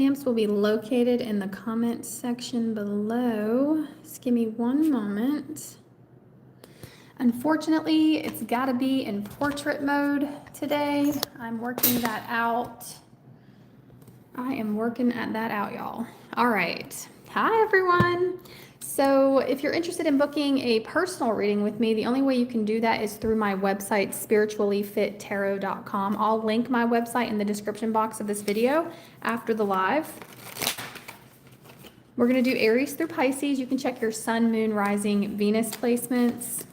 Stamps will be located in the comment section below. Just give me one moment. Unfortunately, it's got to be in portrait mode today. I'm working that out. I am working at that out, y'all. All right. Hi, everyone. So if you're interested in booking a personal reading with me, the only way you can do that is through my website, spirituallyfittarot.com. I'll link my website in the description box of this video after the live. We're going to do Aries through Pisces. You can check your Sun, Moon, Rising, Venus placements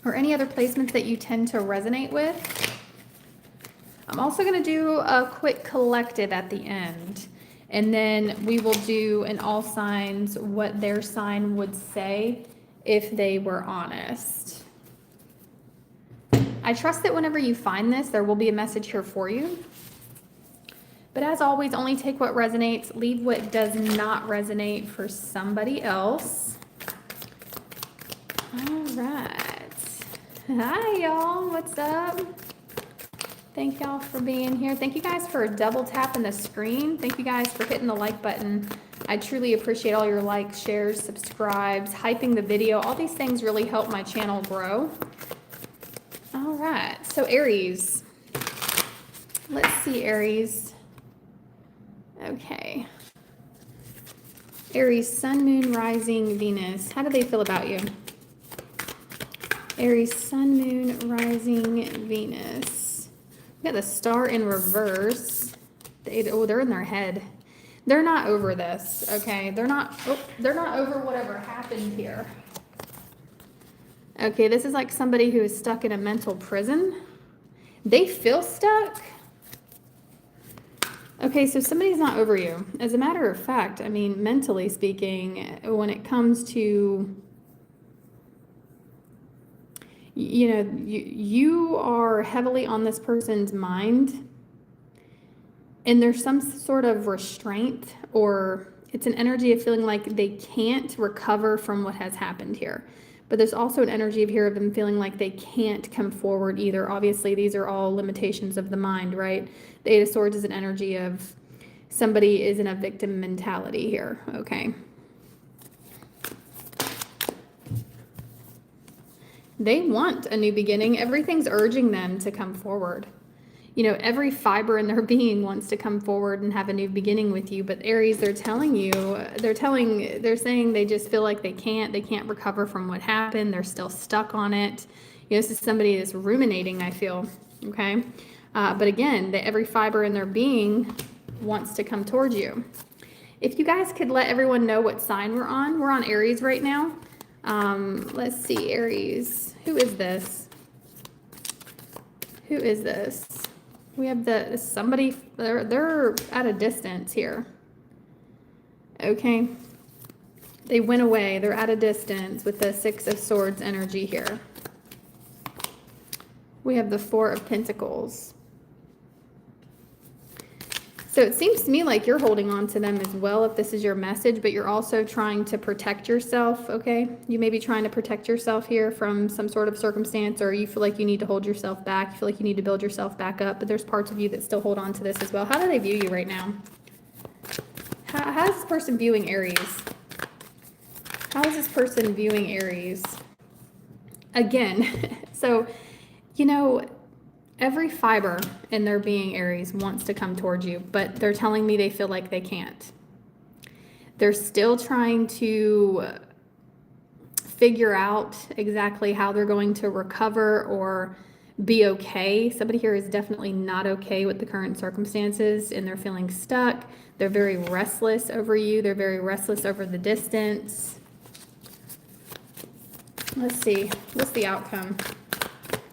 or any other placements that you tend to resonate with. I'm also going to do a quick collective at the end. And then we will do in all signs what their sign would say if they were honest. I trust that whenever you find this, there will be a message here for you. But as always, only take what resonates, leave what does not resonate for somebody else. All right. Hi, y'all. What's up? Thank y'all for being here. Thank you guys for double tapping the screen. Thank you guys for hitting the like button. I truly appreciate all your likes, shares, subscribes, hyping the video. All these things really help my channel grow. All right, so Aries. Let's see, Aries. Okay. Aries, Sun, Moon, Rising, Venus. How do they feel about you? Aries, Sun, Moon, Rising, Venus. We got the Star in reverse. They're in their head. They're not over this, okay? They're not over whatever happened here. Okay, this is like somebody who is stuck in a mental prison. They feel stuck. Okay, so somebody's not over you. As a matter of fact, I mean, mentally speaking, when it comes to, you know, you are heavily on this person's mind, and there's some sort of restraint, or it's an energy of feeling like they can't recover from what has happened here. But there's also an energy of here of them feeling like they can't come forward either. Obviously, these are all limitations of the mind, right? The Eight of Swords is an energy of somebody is in a victim mentality here, okay? They want a new beginning. Everything's urging them to come forward. You know, every fiber in their being wants to come forward and have a new beginning with you. But Aries, they're telling you, they're saying they just feel like they can't recover from what happened. They're still stuck on it. You know, this is somebody that's ruminating, I feel, okay? But again, every fiber in their being wants to come towards you. If you guys could let everyone know what sign we're on Aries right now. Let's see, Aries. Who is this? Who is this? We have somebody, they're at a distance here. Okay. They went away. They're at a distance with the Six of Swords energy here. We have the Four of Pentacles. So it seems to me like you're holding on to them as well if this is your message, but you're also trying to protect yourself, okay? You may be trying to protect yourself here from some sort of circumstance, or you feel like you need to hold yourself back. You feel like you need to build yourself back up, but there's parts of you that still hold on to this as well. How do they view you right now? How is this person viewing Aries? How is this person viewing Aries? Again, so, you know, every fiber in their being, Aries, wants to come towards you, but they're telling me they feel like they can't. They're still trying to figure out exactly how they're going to recover or be okay. Somebody here is definitely not okay with the current circumstances, and they're feeling stuck. They're very restless over you. They're very restless over the distance. Let's see. What's the outcome?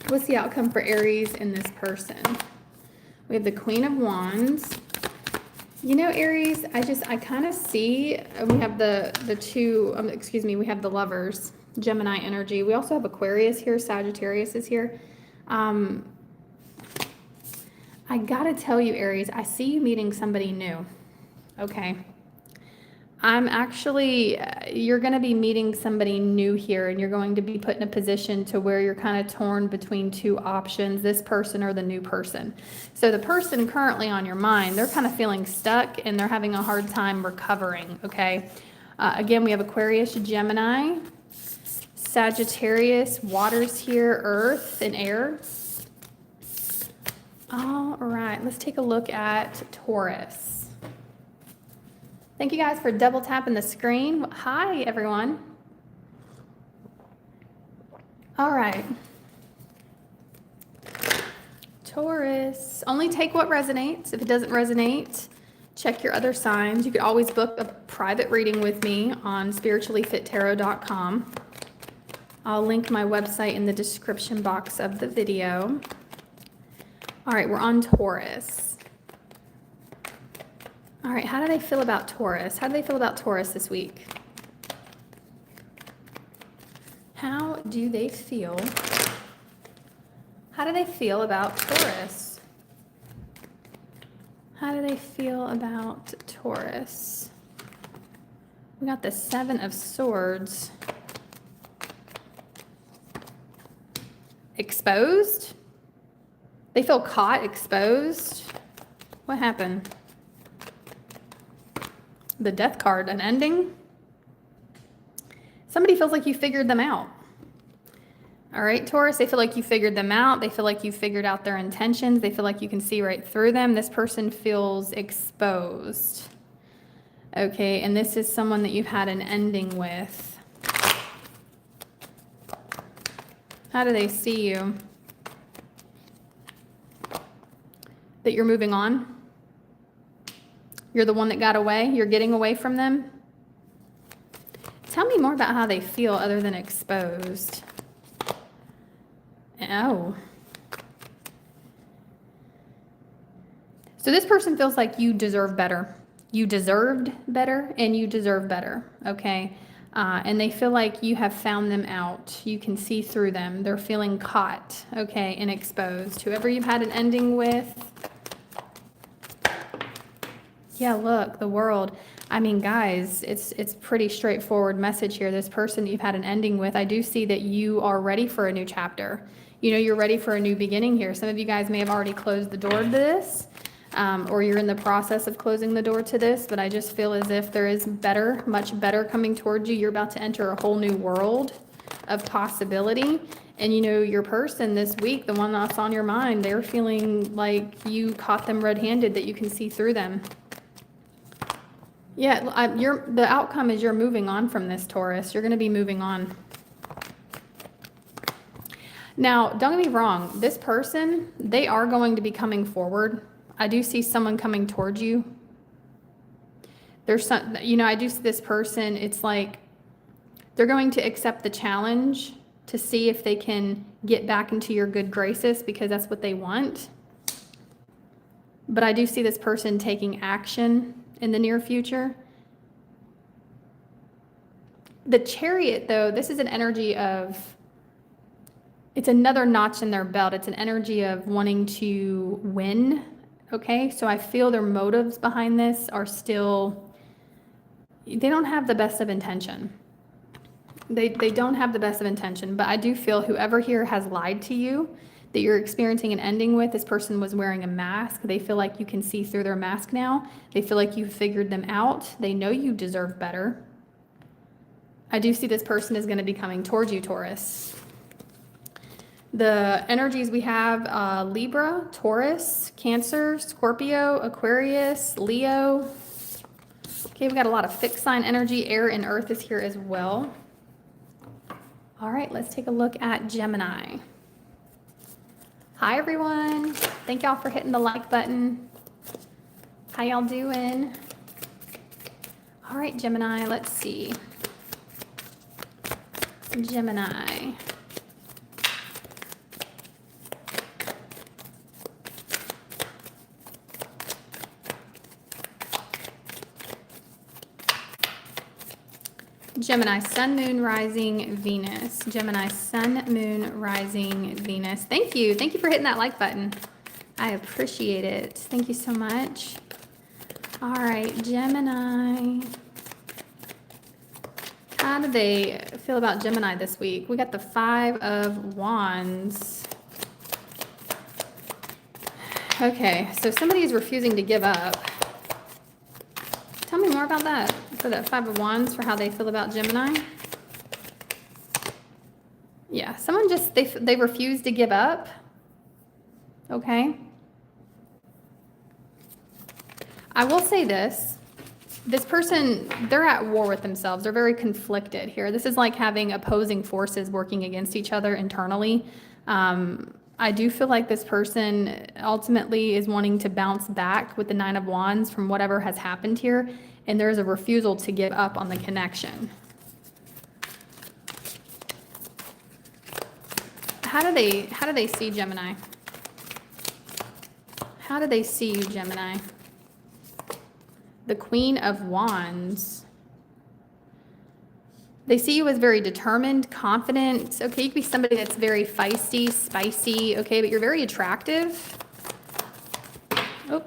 What's the outcome for Aries and this person? We have the Queen of Wands. You know, Aries, I kind of see, we have the two, we have the Lovers, Gemini energy. We also have Aquarius here, Sagittarius is here. I gotta tell you, Aries, I see you meeting somebody new, okay? I'm actually, you're going to be meeting somebody new here, and you're going to be put in a position to where you're kind of torn between two options, this person or the new person. So the person currently on your mind, they're kind of feeling stuck and they're having a hard time recovering, okay? Again, we have Aquarius, Gemini, Sagittarius, waters here, earth and air. All right, let's take a look at Taurus. Thank you guys for double tapping the screen. Hi, everyone. All right. Taurus, only take what resonates. If it doesn't resonate, check your other signs. You could always book a private reading with me on spirituallyfittarot.com. I'll link my website in the description box of the video. All right, we're on Taurus. All right, how do they feel about Taurus? How do they feel about Taurus this week? How do they feel? How do they feel about Taurus? How do they feel about Taurus? We got the Seven of Swords. Exposed? They feel caught, exposed? What happened? The Death card, an ending? Somebody feels like you figured them out. All right, Taurus, they feel like you figured them out. They feel like you figured out their intentions. They feel like you can see right through them. This person feels exposed. Okay, and this is someone that you've had an ending with. How do they see you? That you're moving on? You're the one that got away? You're getting away from them? Tell me more about how they feel other than exposed. Oh. So this person feels like you deserve better. You deserved better and you deserve better, okay? And they feel like you have found them out. You can see through them. They're feeling caught, okay, and exposed. Whoever you've had an ending with. Yeah, look, the World. I mean, guys, it's pretty straightforward message here. This person you've had an ending with, I do see that you are ready for a new chapter. You know, you're ready for a new beginning here. Some of you guys may have already closed the door to this, or you're in the process of closing the door to this, but I just feel as if there is better, much better coming towards you. You're about to enter a whole new world of possibility. And you know, your person this week, the one that's on your mind, they're feeling like you caught them red-handed, that you can see through them. Yeah, the outcome is you're moving on from this, Taurus. You're going to be moving on. Now, don't get me wrong. This person, they are going to be coming forward. I do see someone coming towards you. There's some, you know, I do see this person. It's like they're going to accept the challenge to see if they can get back into your good graces because that's what they want. But I do see this person taking action in the near future. The Chariot, though, this is an energy of, it's another notch in their belt. It's an energy of wanting to win, okay? So I feel their motives behind this are still, they don't have the best of intention. They don't have the best of intention, but I do feel whoever here has lied to you, that you're experiencing an ending with, this person was wearing a mask. They feel like you can see through their mask now. They feel like you figured them out. They know you deserve better. I do see this person is going to be coming towards you, Taurus. The energies we have, Libra, Taurus, Cancer, Scorpio, Aquarius, Leo. Okay, we got a lot of fixed sign energy. Air and earth is here as well. All right, let's take a look at Gemini. Hi, everyone. Thank y'all for hitting the like button. How y'all doing? All right, Gemini, let's see. Gemini. Gemini, Sun, Moon, Rising, Venus. Gemini, Sun, Moon, Rising, Venus. Thank you. Thank you for hitting that like button. I appreciate it. Thank you so much. All right, Gemini. How do they feel about Gemini this week? We got the 5 of Wands. Okay, so somebody is refusing to give up. Tell me more about that. For that 5 of Wands, for how they feel about Gemini. Yeah, someone just, they refuse to give up. Okay. I will say this. This person, they're at war with themselves. They're very conflicted here. This is like having opposing forces working against each other internally. I do feel like this person ultimately is wanting to bounce back with the 9 of Wands from whatever has happened here, and there's a refusal to give up on the connection. How do they see Gemini? How do they see you, Gemini? The Queen of Wands. They see you as very determined, confident. Okay, you could be somebody that's very feisty, spicy, okay, but you're very attractive. Oh.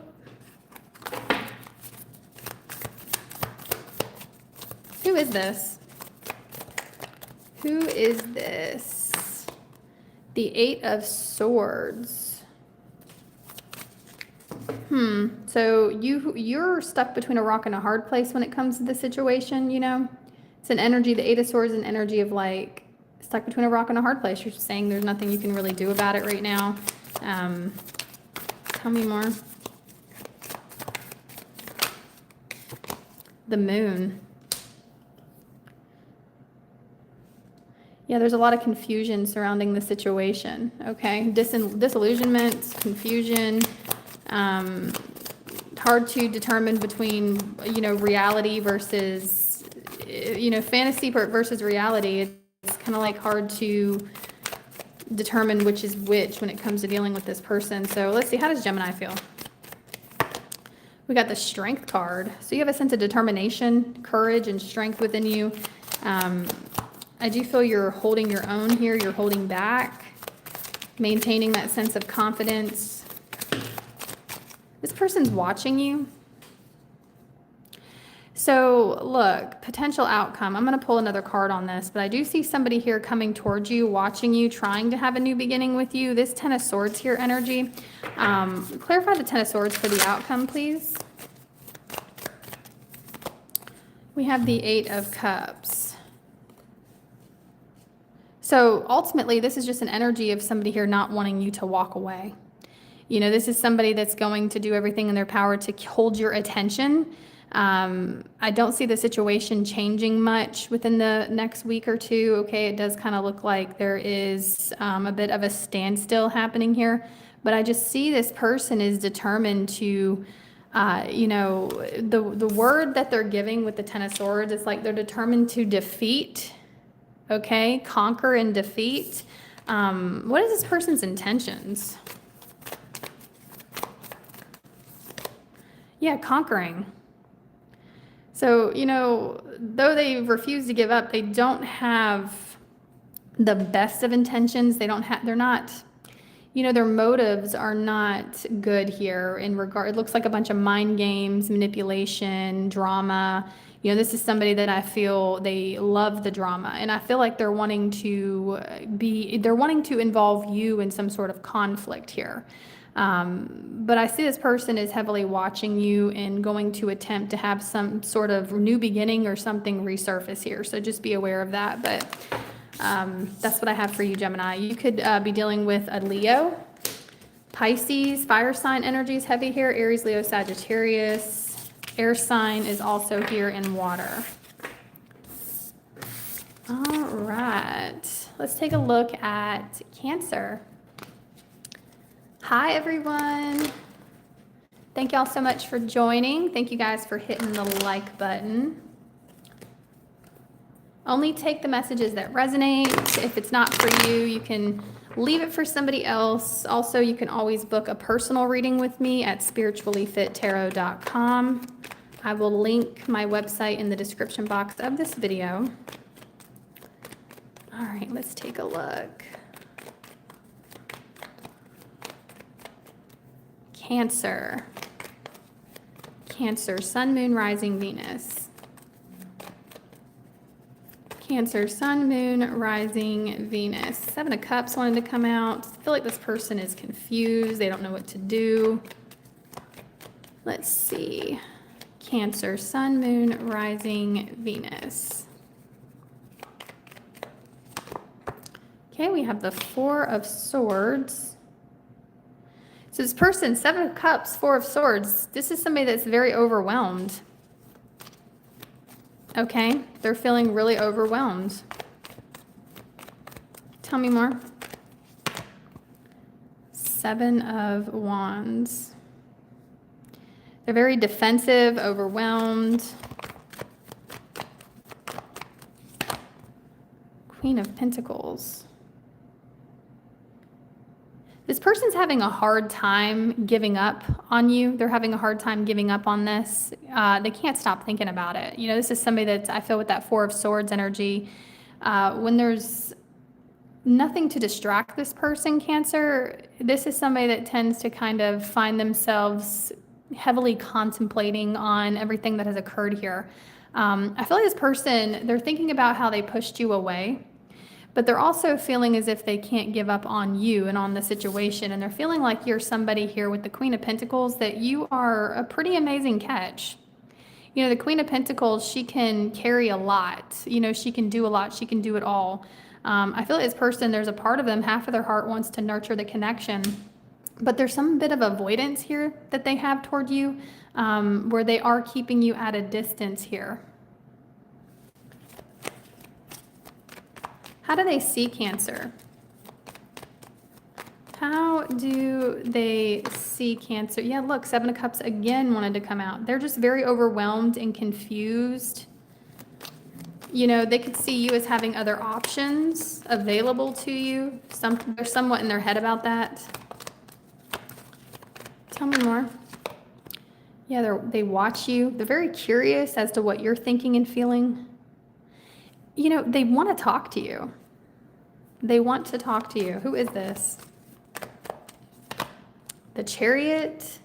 Who is this? Who is this? The 8 of Swords. So you're stuck between a rock and a hard place when it comes to the situation, you know? It's an energy, the 8 of Swords is an energy of like stuck between a rock and a hard place. You're just saying there's nothing you can really do about it right now. Tell me more. The Moon. Yeah, there's a lot of confusion surrounding the situation, okay? Disillusionment, confusion, hard to determine between, you know, reality versus, you know, fantasy versus reality. It's kind of like hard to determine which is which when it comes to dealing with this person. So let's see, how does Gemini feel? We got the Strength card. So you have a sense of determination, courage, and strength within you. I do feel you're holding your own here. You're holding back, maintaining that sense of confidence. This person's watching you. So look, potential outcome. I'm going to pull another card on this, but I do see somebody here coming towards you, watching you, trying to have a new beginning with you. This 10 of Swords here energy. Clarify the 10 of Swords for the outcome, please. We have the 8 of Cups. So ultimately, this is just an energy of somebody here not wanting you to walk away. You know, this is somebody that's going to do everything in their power to hold your attention. I don't see the situation changing much within the next week or two. Okay, it does kind of look like there is a bit of a standstill happening here. But I just see this person is determined to, you know, the word that they're giving with the 10 of Swords, it's like they're determined to defeat. Okay, conquer and defeat. What is this person's intentions? Yeah, conquering. So, you know, though they refuse to give up, they don't have the best of intentions. They're not, you know, their motives are not good here in regard. It looks like a bunch of mind games, manipulation, drama. You know, this is somebody that I feel they love the drama, and I feel like they're wanting to involve you in some sort of conflict here. But I see this person is heavily watching you and going to attempt to have some sort of new beginning or something resurface here. So just be aware of that. But that's what I have for you, Gemini. You could be dealing with a Leo, Pisces, fire sign energy is heavy here, Aries, Leo, Sagittarius. Air sign is also here in water. All right, let's take a look at Cancer. Hi, everyone. Thank y'all so much for joining. Thank you guys for hitting the like button. Only take the messages that resonate. If it's not for you, you can leave it for somebody else. Also, you can always book a personal reading with me at spirituallyfittarot.com. I will link my website in the description box of this video. All right, let's take a look. Cancer. Cancer, Sun, Moon, Rising, Venus. Cancer, Sun, Moon, Rising, Venus. Seven of Cups wanted to come out. I feel like this person is confused. They don't know what to do. Let's see. Cancer, Sun, Moon, Rising, Venus. Okay, we have the Four of Swords. So this person, Seven of Cups, Four of Swords, this is somebody that's very overwhelmed. Okay, they're feeling really overwhelmed. Tell me more. Seven of Wands. They're very defensive, overwhelmed. Queen of Pentacles. This person's having a hard time giving up on you. They're having a hard time giving up on this. They can't stop thinking about it. You know, this is somebody that I feel with that Four of Swords energy. When there's nothing to distract this person, Cancer, this is somebody that tends to kind of find themselves heavily contemplating on everything that has occurred here. I feel like this person, they're thinking about how they pushed you away. But they're also feeling as if they can't give up on you and on the situation. And they're feeling like you're somebody here with the Queen of Pentacles, that you are a pretty amazing catch. You know, the Queen of Pentacles, she can carry a lot. You know, she can do a lot. She can do it all. I feel like this person, there's a part of them, half of their heart wants to nurture the connection. But there's some bit of avoidance here that they have toward you, where they are keeping you at a distance here. How do they see Cancer? How do they see Cancer? Yeah, look, Seven of Cups again wanted to come out. They're just very overwhelmed and confused. You know, they could see you as having other options available to you. They're somewhat in their head about that. Tell me more. Yeah, they watch you. They're very curious as to what you're thinking and feeling. You know, they want to talk to you. They want to talk to you. Who is this? The Chariot.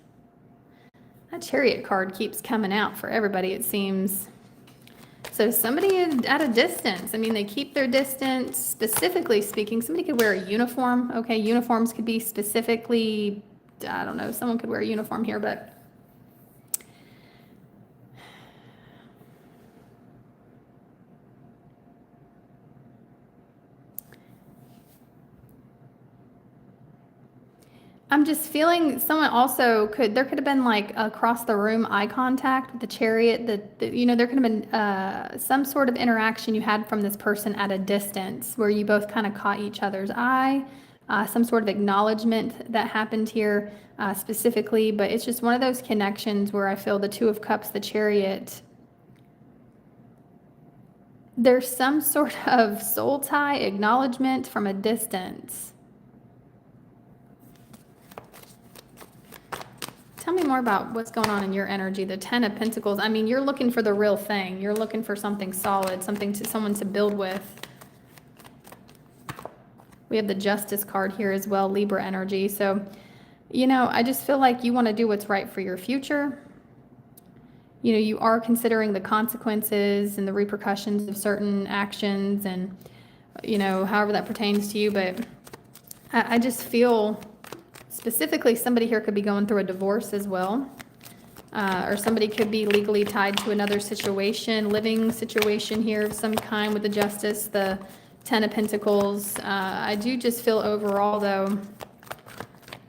That Chariot card keeps coming out for everybody, it seems. So somebody at a distance. I mean, they keep their distance. Specifically speaking, somebody could wear a uniform. Okay, uniforms could be specifically, I don't know, someone could wear a uniform here, but I'm just feeling someone also there could have been like across the room eye contact with the Chariot, you know, there could have been some sort of interaction you had from this person at a distance where you both kind of caught each other's eye, some sort of acknowledgement that happened here specifically, but it's just one of those connections where I feel the Two of Cups, the Chariot, there's some sort of soul tie acknowledgement from a distance. Tell me more about what's going on in your energy. The Ten of Pentacles. I mean, you're looking for the real thing. You're looking for something solid, someone to build with. We have the Justice card here as well, Libra energy. So, you know, I just feel like you want to do what's right for your future. You know, you are considering the consequences and the repercussions of certain actions and, you know, however that pertains to you. But I just feel specifically somebody here could be going through a divorce as well. Or somebody could be legally tied to another situation, living situation here of some kind with the Justice, the Ten of Pentacles. I do just feel overall, though,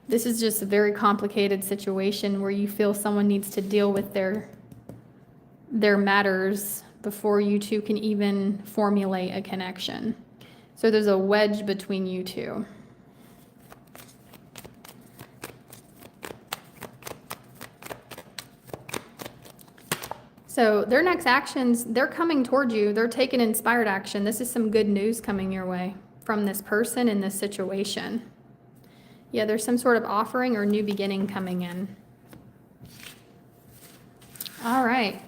this is just a very complicated situation where you feel someone needs to deal with their matters before you two can even formulate a connection. So there's a wedge between you two. So their next actions, they're coming toward you. They're taking inspired action. This is some good news coming your way from this person in this situation. Yeah, there's some sort of offering or new beginning coming in. All right.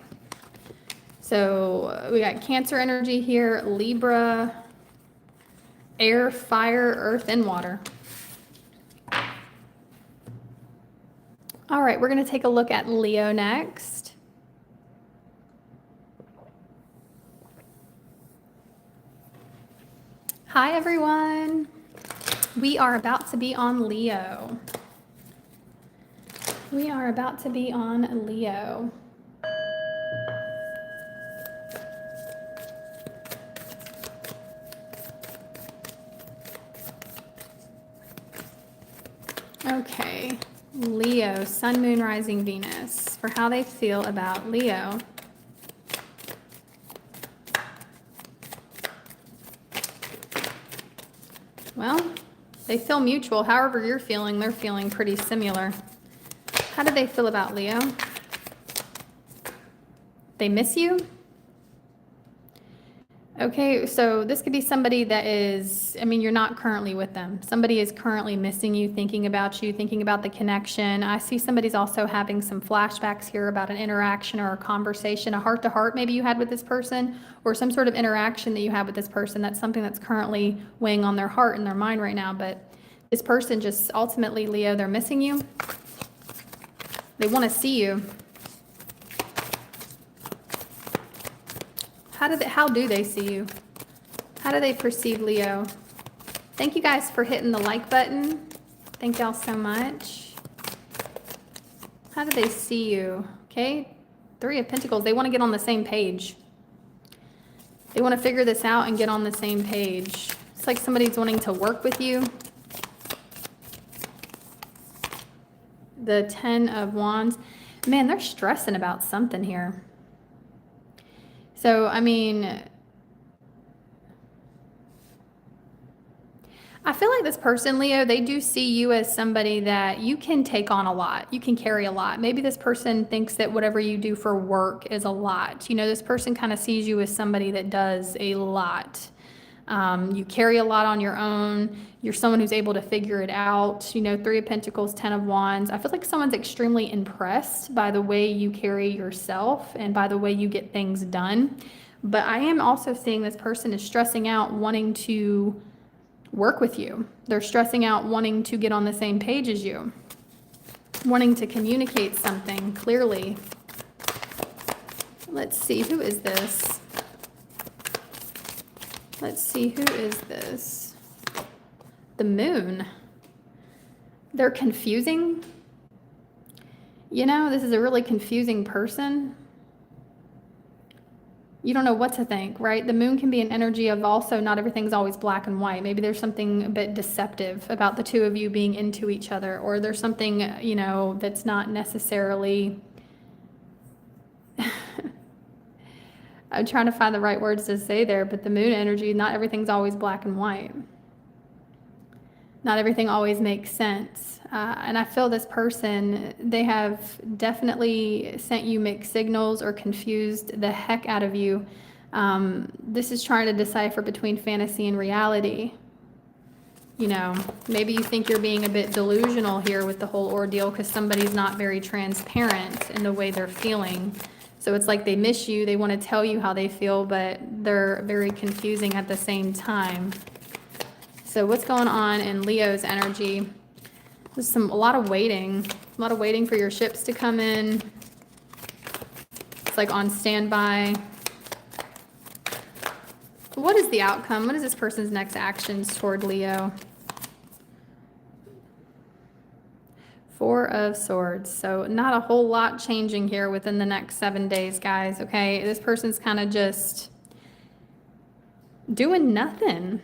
So we got Cancer energy here, Libra, air, fire, earth, and water. All right, we're going to take a look at Leo next. Hi, everyone. We are about to be on Leo. We are about to be on Leo. Okay, Leo, Sun, Moon, Rising, Venus, for how they feel about Leo. Well, they feel mutual. However you're feeling, they're feeling pretty similar. How do they feel about Leo? They miss you? Okay, so this could be somebody that is, I mean, you're not currently with them. Somebody is currently missing you, thinking about you, thinking about the connection. I see somebody's also having some flashbacks here about an interaction or a conversation, a heart-to-heart maybe you had with this person, or some sort of interaction that you had with this person. That's something that's currently weighing on their heart and their mind right now. But this person just ultimately, Leo, they're missing you. They want to see you. How do they see you? How do they perceive Leo? Thank you guys for hitting the like button. Thank y'all so much. How do they see you? Okay, 3 of Pentacles. They want to get on the same page. They want to figure this out and get on the same page. It's like somebody's wanting to work with you. The 10 of Wands. Man, they're stressing about something here. So, I mean, I feel like this person, Leo, they do see you as somebody that you can take on a lot. You can carry a lot. Maybe this person thinks that whatever you do for work is a lot. You know, this person kind of sees you as somebody that does a lot. You carry a lot on your own. You're someone who's able to figure it out. You know, 3 of Pentacles, 10 of Wands. I feel like someone's extremely impressed by the way you carry yourself and by the way you get things done. But I am also seeing this person is stressing out, wanting to work with you. They're stressing out, wanting to get on the same page as you, wanting to communicate something clearly. Let's see, who is this? Let's see, who is this? The Moon. They're confusing. You know, this is a really confusing person. You don't know what to think, right? The Moon can be an energy of also not everything's always black and white. Maybe there's something a bit deceptive about the two of you being into each other, or there's something, you know, that's not necessarily... I'm trying to find the right words to say there, but the Moon energy, not everything's always black and white. Not everything always makes sense. And I feel this person, they have definitely sent you mixed signals or confused the heck out of you. This is trying to decipher between fantasy and reality. You know, maybe you think you're being a bit delusional here with the whole ordeal because somebody's not very transparent in the way they're feeling. So it's like they miss you, they want to tell you how they feel, but they're very confusing at the same time. So what's going on in Leo's energy? There's a lot of waiting for your ships to come in. It's like on standby. What is the outcome? What is this person's next actions toward Leo? 4 of Swords. So not a whole lot changing here within the next 7 days, guys, okay? This person's kind of just doing nothing.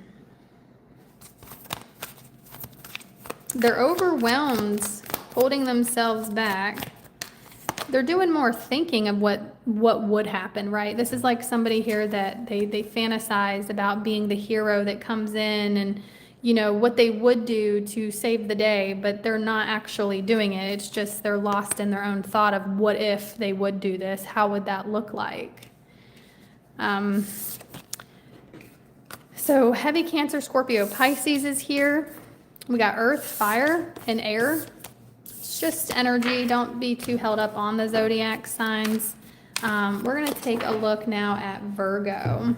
They're overwhelmed, holding themselves back. They're doing more thinking of what would happen, right? This is like somebody here that they fantasize about being the hero that comes in and, you know, what they would do to save the day, but they're not actually doing it. It's just they're lost in their own thought of what if they would do this? How would that look like? So heavy Cancer, Scorpio, Pisces is here. We got Earth, Fire, and Air. It's just energy. Don't be too held up on the zodiac signs. We're going to take a look now at Virgo.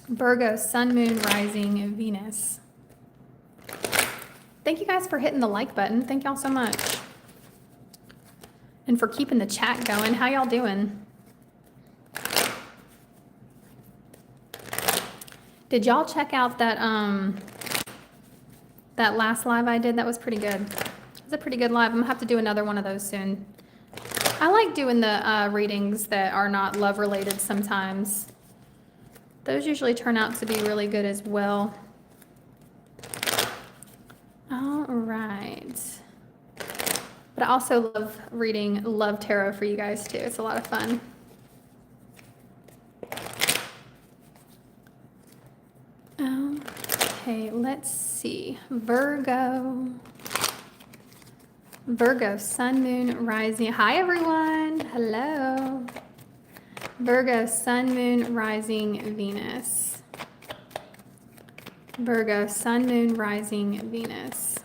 Virgo, Sun, Moon, Rising, Venus. Thank you guys for hitting the like button. Thank y'all so much. And for keeping the chat going. How y'all doing? Did y'all check out that that last live I did? That was pretty good. It was a pretty good live. I'm gonna have to do another one of those soon. I like doing the readings that are not love related sometimes. Those usually turn out to be really good as well. All right. But I also love reading love tarot for you guys too. It's a lot of fun. Okay, let's see. Virgo. Virgo, sun, moon, rising. Hi, everyone. Hello. Virgo, sun, moon, rising, Venus. Virgo, sun, moon, rising, Venus.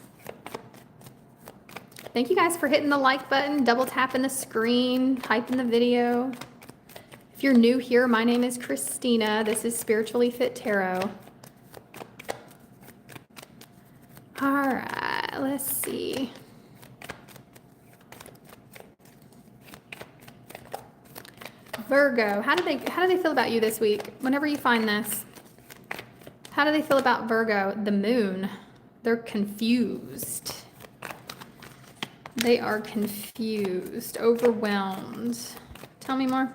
Thank you guys for hitting the like button, double tapping the screen, typing the video. If you're new here, my name is Christina. This is Spiritually Fit Tarot. All right, let's see. Virgo, how do they feel about you this week? Whenever you find this, how do they feel about Virgo? The moon. They're confused. They are confused, overwhelmed. Tell me more.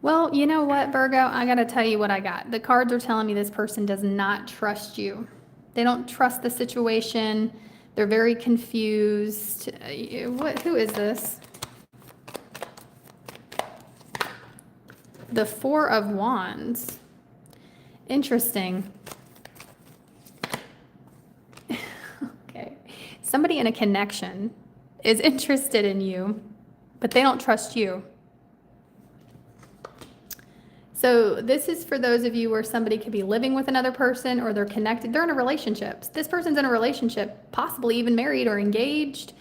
Well, you know what, Virgo? I got to tell you what I got. The cards are telling me this person does not trust you. They don't trust the situation. They're very confused. Who is this? The Four of Wands. Interesting. Okay. Somebody in a connection is interested in you, but they don't trust you. So this is for those of you where somebody could be living with another person or they're connected. They're in a relationship. This person's in a relationship, possibly even married or engaged.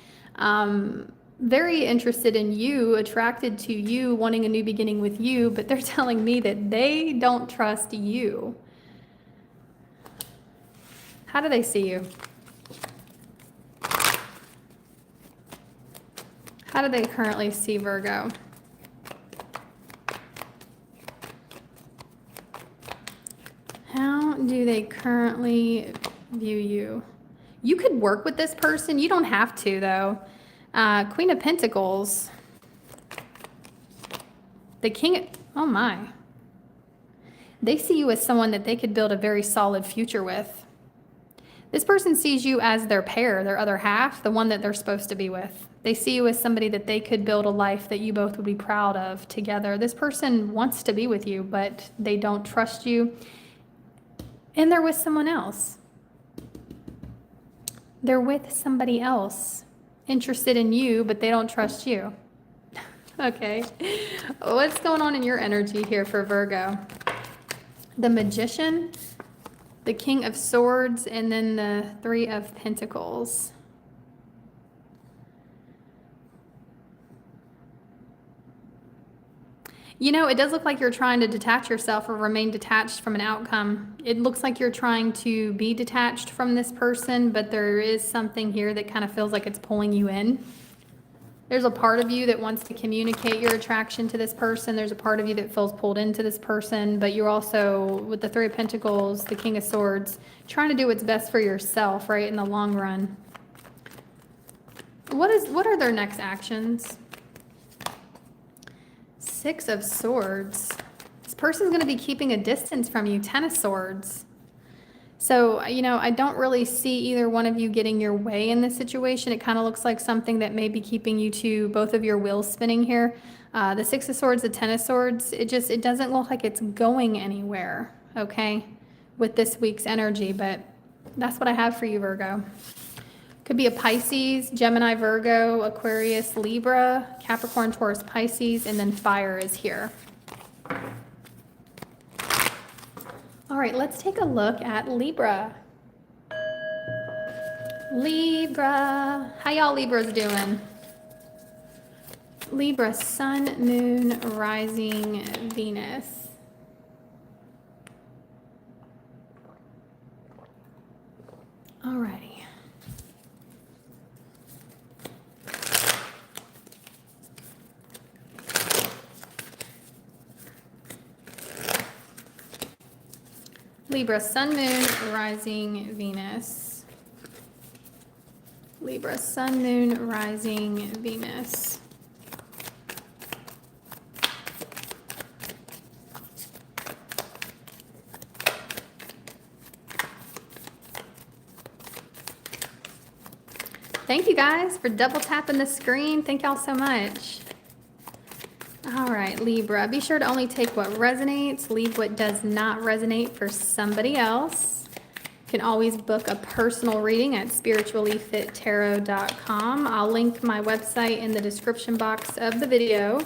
Very interested in you, attracted to you, wanting a new beginning with you, but they're telling me that they don't trust you. How do they see you? How do they currently see Virgo? How do they currently view you? You could work with this person. You don't have to, though. Queen of Pentacles. The King, oh my. They see you as someone that they could build a very solid future with. This person sees you as their pair, their other half, the one that they're supposed to be with. They see you as somebody that they could build a life that you both would be proud of together. This person wants to be with you, but they don't trust you. And they're with someone else. They're with somebody else, interested in you, but they don't trust you. Okay. What's going on in your energy here for Virgo? The Magician, the King of Swords, and then the Three of Pentacles. You know, it does look like you're trying to detach yourself or remain detached from an outcome. It looks like you're trying to be detached from this person, but there is something here that kind of feels like it's pulling you in. There's a part of you that wants to communicate your attraction to this person. There's a part of you that feels pulled into this person, but you're also, with the Three of Pentacles, the King of Swords, trying to do what's best for yourself, right, in the long run. What are their next actions? Six of Swords. This person's going to be keeping a distance from you. Ten of Swords. So, you know, I don't really see either one of you getting your way in this situation. It kind of looks like something that may be keeping you to both of your wheels spinning here. The Six of Swords, the Ten of Swords, it doesn't look like it's going anywhere, okay, with this week's energy, but that's what I have for you, Virgo. Could be a Pisces, Gemini, Virgo, Aquarius, Libra, Capricorn, Taurus, Pisces, and then fire is here. All right, let's take a look at Libra. Libra, how y'all Libras doing? Libra, Sun, Moon, Rising, Venus. All righty. Libra, Sun, Moon, Rising, Venus. Libra, Sun, Moon, Rising, Venus. Thank you guys for double tapping the screen. Thank y'all so much. All right, Libra, be sure to only take what resonates, leave what does not resonate for somebody else. You can always book a personal reading at spirituallyfittarot.com. I'll link my website in the description box of the video.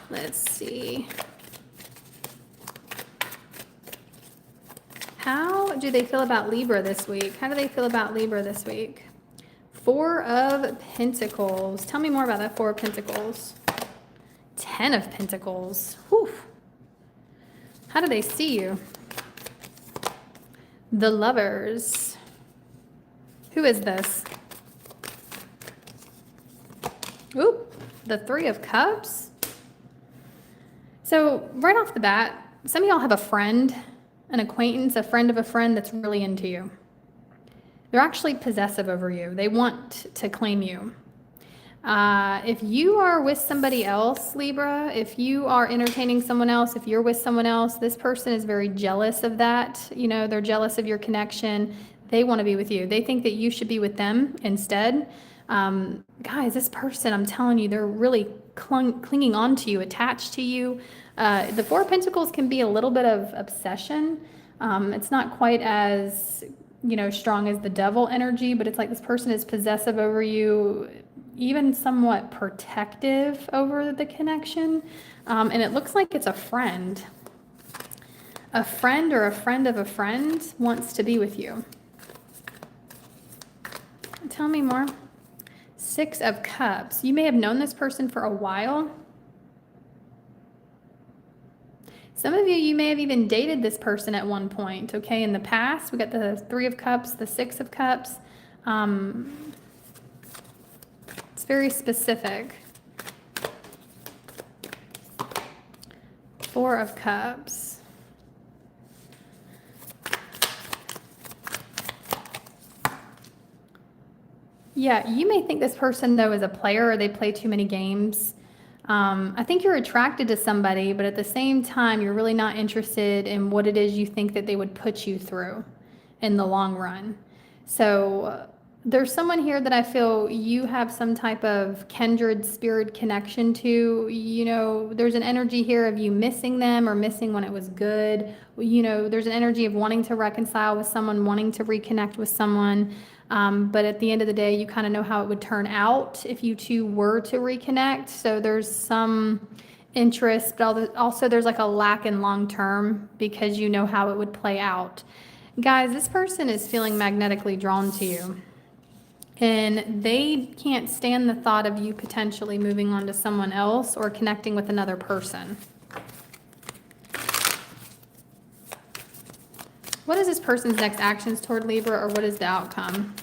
Let's see. How do they feel about Libra this week? How do they feel about Libra this week? Four of Pentacles. Tell me more about that Four of Pentacles. 10 of Pentacles. Whew. How do they see you? The Lovers. Who is this? Oop, the Three of Cups. So right off the bat, some of y'all have a friend, an acquaintance, a friend of a friend that's really into you. They're actually possessive over you. They want to claim you. If you are with somebody else, Libra, if you are entertaining someone else, if you're with someone else, this person is very jealous of that. You know, they're jealous of your connection. They want to be with you. They think that you should be with them instead. Guys, this person, I'm telling you, they're really clinging on to you, attached to you. The Four of Pentacles can be a little bit of obsession. It's not quite as, you know, strong as the Devil energy, but it's like this person is possessive over you, even somewhat protective over the connection. And it looks like it's a friend. A friend or a friend of a friend wants to be with you. Tell me more. Six of Cups. You may have known this person for a while. Some of you, you may have even dated this person at one point, okay? In the past, we got the Three of Cups, the Six of Cups. It's very specific. Four of Cups. Yeah, you may think this person, though, is a player or they play too many games. I think you're attracted to somebody, but at the same time, you're really not interested in what it is you think that they would put you through in the long run. So there's someone here that I feel you have some type of kindred spirit connection to. You know, there's an energy here of you missing them or missing when it was good. You know, there's an energy of wanting to reconcile with someone, wanting to reconnect with someone. But at the end of the day, you kind of know how it would turn out if you two were to reconnect. So there's some interest, but also there's like a lack in long term because you know how it would play out. Guys, this person is feeling magnetically drawn to you. And they can't stand the thought of you potentially moving on to someone else or connecting with another person. What is this person's next actions toward Libra, or what is the outcome?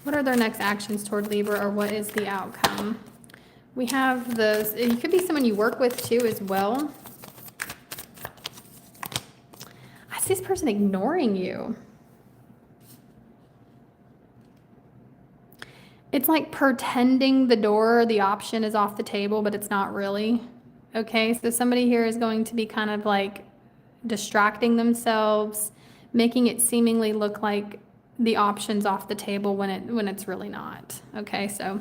What are their next actions toward Libra, or what is the outcome? We have the, it could be someone you work with too as well. I see this person ignoring you. It's like pretending the door, the option is off the table, but it's not really. Okay, so somebody here is going to be kind of like distracting themselves, making it seemingly look like the option's off the table when it's really not. Okay, so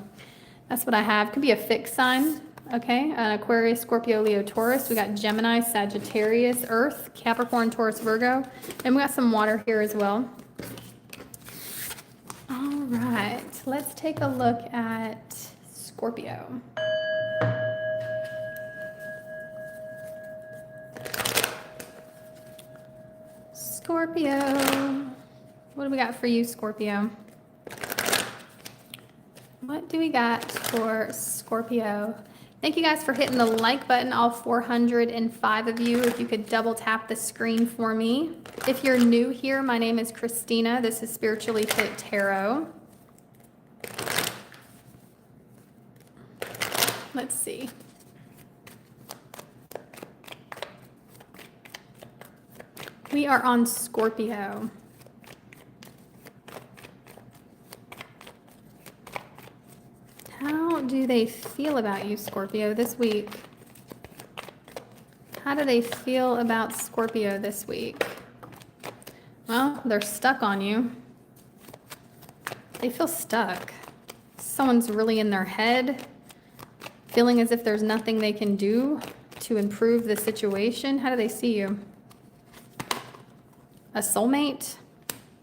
that's what I have. Could be a fixed sign. Okay, an Aquarius, Scorpio, Leo, Taurus. We got Gemini, Sagittarius, Earth, Capricorn, Taurus, Virgo, and we got some water here as well. All right, let's take a look at Scorpio. Scorpio, what do we got for you, Scorpio? What do we got for Scorpio? Thank you guys for hitting the like button, all 405 of you. If you could double tap the screen for me. If you're new here, my name is Christina. This is Spiritually Fit Tarot. Let's see. We are on Scorpio. How do they feel about you, Scorpio, this week? How do they feel about Scorpio this week? Well, they're stuck on you. They feel stuck. Someone's really in their head, feeling as if there's nothing they can do to improve the situation. How do they see you? A soulmate?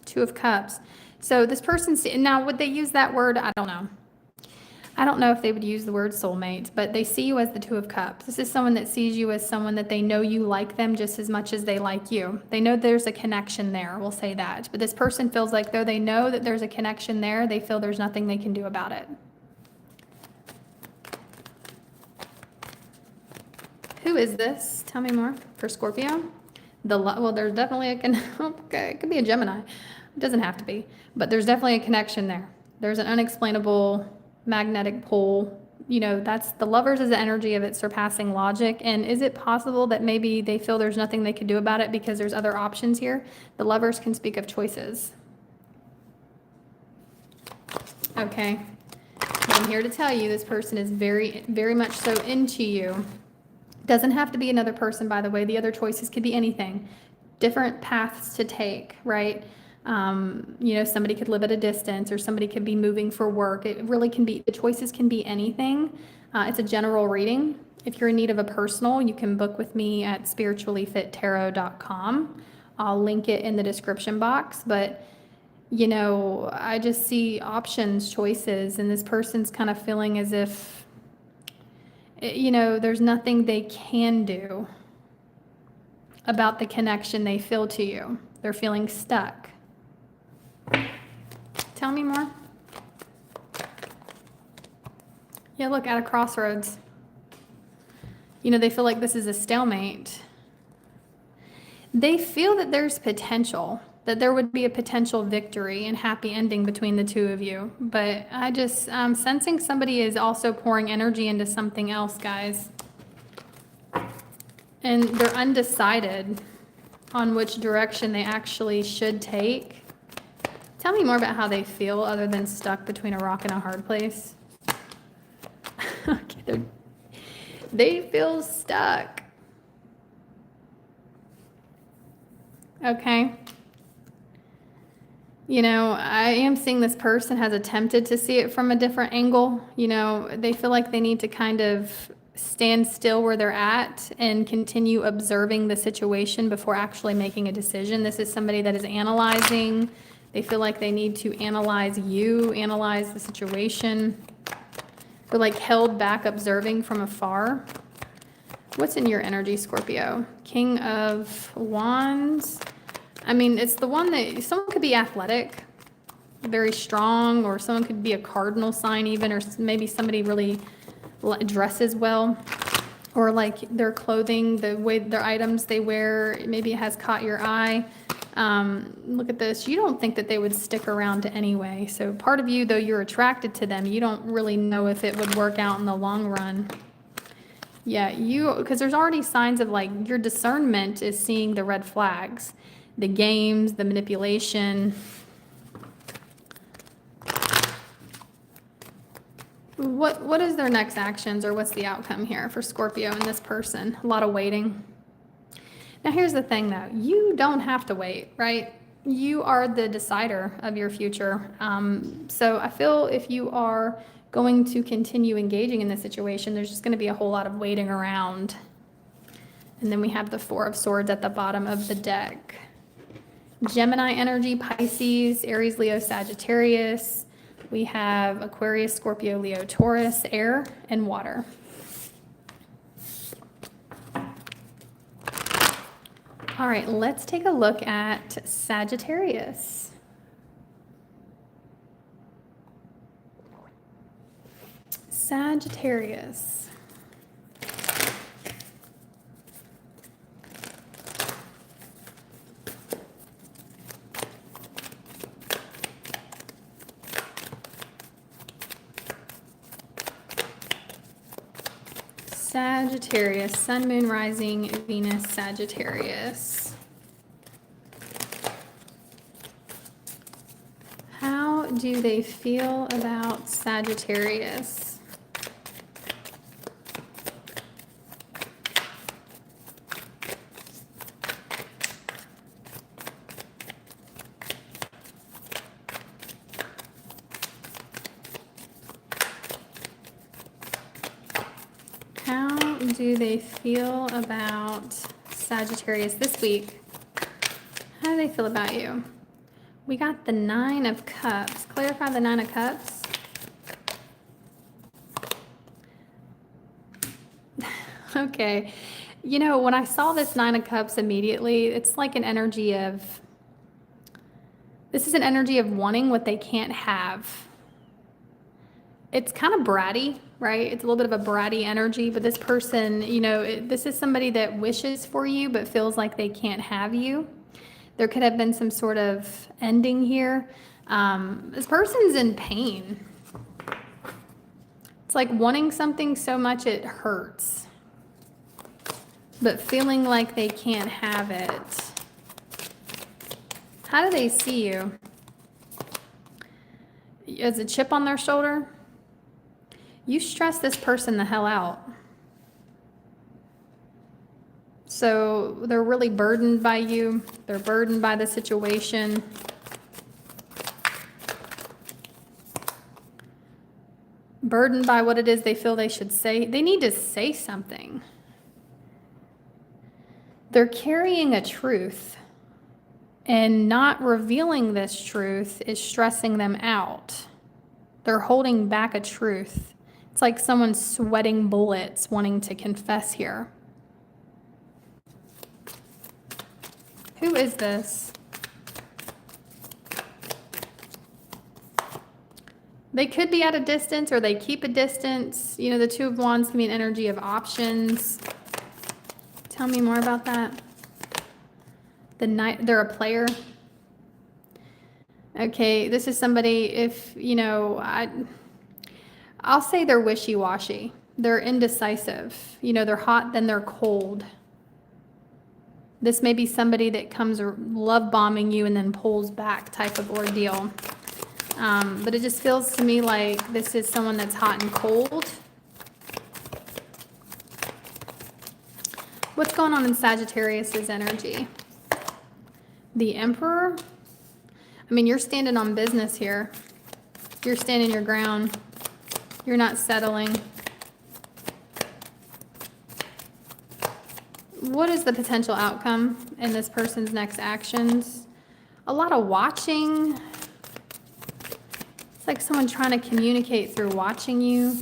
Two of Cups. So this person's, now would they use that word? I don't know. I don't know if they would use the word soulmate, but they see you as the Two of Cups. This is someone that sees you as someone that they know you like them just as much as they like you. They know there's a connection there, we'll say that. But this person feels like though they know that there's a connection there, they feel there's nothing they can do about it. Who is this? Tell me more. For Scorpio? Well, there's definitely okay, it could be a Gemini. It doesn't have to be, but there's definitely a connection there. There's an unexplainable magnetic pull. You know, that's the Lovers is the energy of it surpassing logic. And is it possible that maybe they feel there's nothing they can do about it because there's other options here? The Lovers can speak of choices. Okay. I'm here to tell you this person is very, very much so into you. Doesn't have to be another person, by the way. The other choices could be anything. Different paths to take, right? You know, somebody could live at a distance or somebody could be moving for work. It really can be, the choices can be anything. It's a general reading. If you're in need of a personal, you can book with me at spirituallyfittarot.com. I'll link it in the description box, but you know, I just see options, choices, and this person's kind of feeling as if, you know, there's nothing they can do about the connection they feel to you. They're feeling stuck. Tell me more. Yeah, look, at a crossroads. You know, they feel like this is a stalemate. They feel that there's potential, that there would be a potential victory and happy ending between the two of you. But I'm sensing somebody is also pouring energy into something else, guys. And they're undecided on which direction they actually should take. Tell me more about how they feel other than stuck between a rock and a hard place. Okay, they feel stuck. Okay. You know, I am seeing this person has attempted to see it from a different angle. You know, they feel like they need to kind of stand still where they're at and continue observing the situation before actually making a decision. This is somebody that is analyzing. They feel like they need to analyze you, analyze the situation. They're like held back observing from afar. What's in your energy, Scorpio? King of Wands. I mean, it's the one that someone could be athletic, very strong, or someone could be a cardinal sign even, or maybe somebody really dresses well, or like their clothing, the way their items they wear, maybe it has caught your eye. Look at this. You don't think that they would stick around anyway. So part of you, though you're attracted to them, you don't really know if it would work out in the long run. Yeah, because there's already signs of like your discernment is seeing the red flags, the games, the manipulation. What is their next actions, or what's the outcome here for Scorpio and this person? A lot of waiting. Now here's the thing though, you don't have to wait, right? You are the decider of your future. So I feel if you are going to continue engaging in this situation, there's just going to be a whole lot of waiting around. And then we have the Four of Swords at the bottom of the deck. Gemini energy, Pisces, Aries, Leo, Sagittarius. We have Aquarius, Scorpio, Leo, Taurus, air, and water. All right, let's take a look at Sagittarius. Sagittarius. Sagittarius, Sun, Moon, Rising, Venus, Sagittarius. do they feel about Sagittarius? How do they feel about Sagittarius this week? How do they feel about you? We got the 9 of Cups. Clarify the 9 of Cups. Okay. You know, when I saw this 9 of Cups immediately, it's like an energy of, this is an energy of wanting what they can't have. It's kind of bratty, right? It's a little bit of a bratty energy, but this person, you know, this is somebody that wishes for you but feels like they can't have you. There could have been some sort of ending here. This person's in pain. It's like wanting something so much it hurts, but feeling like they can't have it. How do they see you? As a chip on their shoulder? You stress this person the hell out. So they're really burdened by you. They're burdened by the situation. Burdened by what it is they feel they should say. They need to say something. They're carrying a truth, and not revealing this truth is stressing them out. They're holding back a truth. It's like someone sweating bullets wanting to confess here. Who is this? They could be at a distance, or they keep a distance. You know, the 2 of Wands can be an energy of options. Tell me more about that. The Knight, they're a player. Okay, this is somebody, if, you know, I'll say they're wishy-washy. They're indecisive. You know, they're hot, then they're cold. This may be somebody that comes love bombing you and then pulls back type of ordeal. But it just feels to me like this is someone that's hot and cold. What's going on in Sagittarius's energy? The Emperor. I mean, you're standing on business here. You're standing your ground. You're not settling. What is the potential outcome in this person's next actions? A lot of watching. It's like someone trying to communicate through watching you.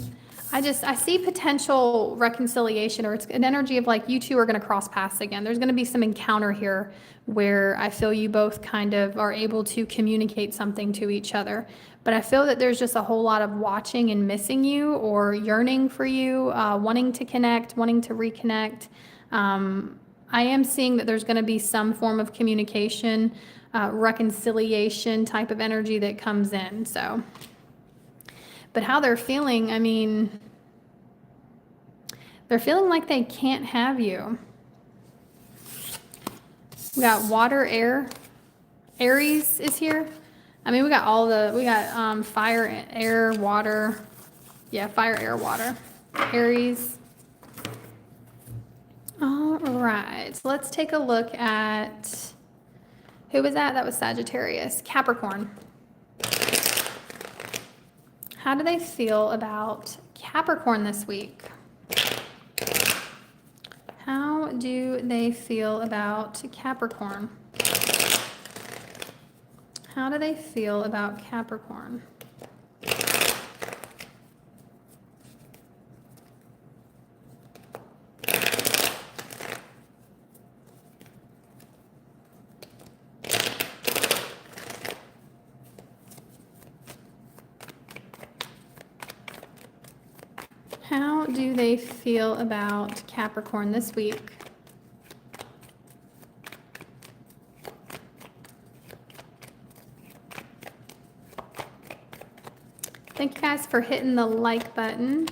I see potential reconciliation, or it's an energy of like you two are going to cross paths again. There's going to be some encounter here where I feel you both kind of are able to communicate something to each other. But I feel that there's just a whole lot of watching and missing you, or yearning for you, wanting to connect, wanting to reconnect. I am seeing that there's going to be some form of communication, reconciliation type of energy that comes in. So, but how they're feeling, I mean, they're feeling like they can't have you. We got water, air. Aries is here. I mean, we got fire, air, water. Yeah, fire, air, water. Aries. All right, so let's take a look at, who was that? That was Sagittarius. Capricorn. How do they feel about Capricorn this week? How do they feel about Capricorn? How do they feel about Capricorn? How do they feel about Capricorn this week? Thank you guys for hitting the like button.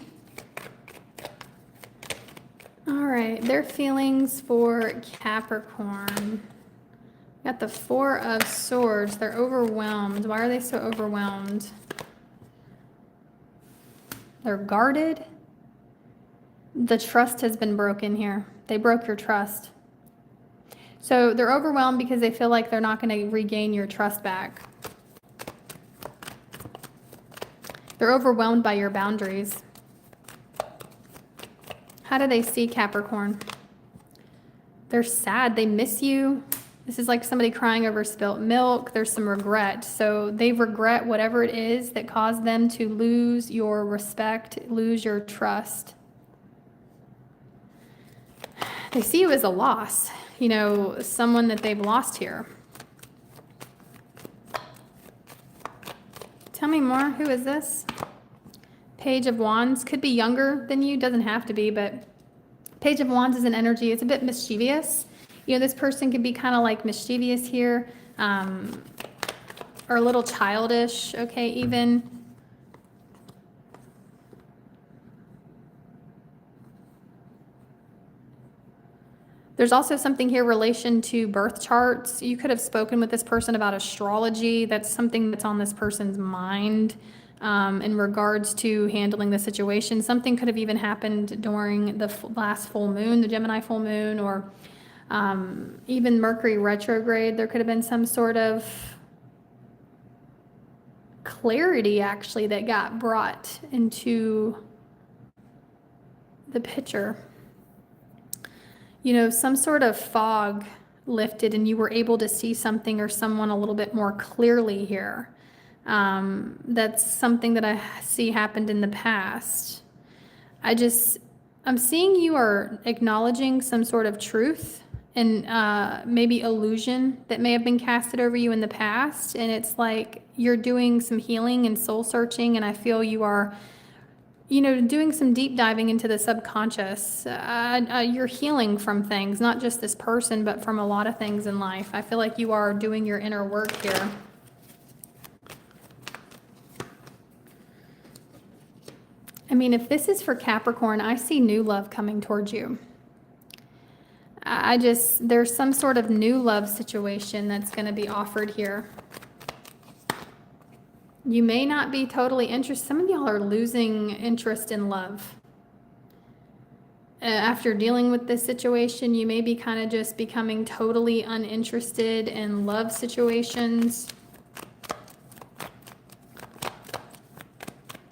All right, their feelings for Capricorn. Got the Four of Swords. They're overwhelmed. Why are they so overwhelmed? They're guarded. The trust has been broken here. They broke your trust. So they're overwhelmed because they feel like they're not going to regain your trust back. They're overwhelmed by your boundaries. How do they see Capricorn? They're sad. They miss you. This is like somebody crying over spilt milk. There's some regret. So they regret whatever it is that caused them to lose your respect, lose your trust. They see you as a loss, you know, someone that they've lost here. Tell me more. Who is this? Page of Wands. Could be younger than you. Doesn't have to be, but Page of Wands is an energy. It's a bit mischievous. You know, this person could be kind of like mischievous here, or a little childish, okay, even. There's also something here relation to birth charts. You could have spoken with this person about astrology. That's something that's on this person's mind in regards to handling the situation. Something could have even happened during the last full moon, the Gemini full moon, or even Mercury retrograde. There could have been some sort of clarity, actually, that got brought into the picture. You know, some sort of fog lifted and you were able to see something or someone a little bit more clearly here. That's something that I see happened in the past. I'm seeing you are acknowledging some sort of truth and maybe illusion that may have been casted over you in the past. And it's like you're doing some healing and soul searching, and I feel you are, you know, doing some deep diving into the subconscious. You're healing from things, not just this person, but from a lot of things in life. I feel like you are doing your inner work here. I mean, if this is for Capricorn, I see new love coming towards you. There's some sort of new love situation that's going to be offered here. You may not be totally interested. Some of y'all are losing interest in love. After dealing with this situation, you may be kind of just becoming totally uninterested in love situations.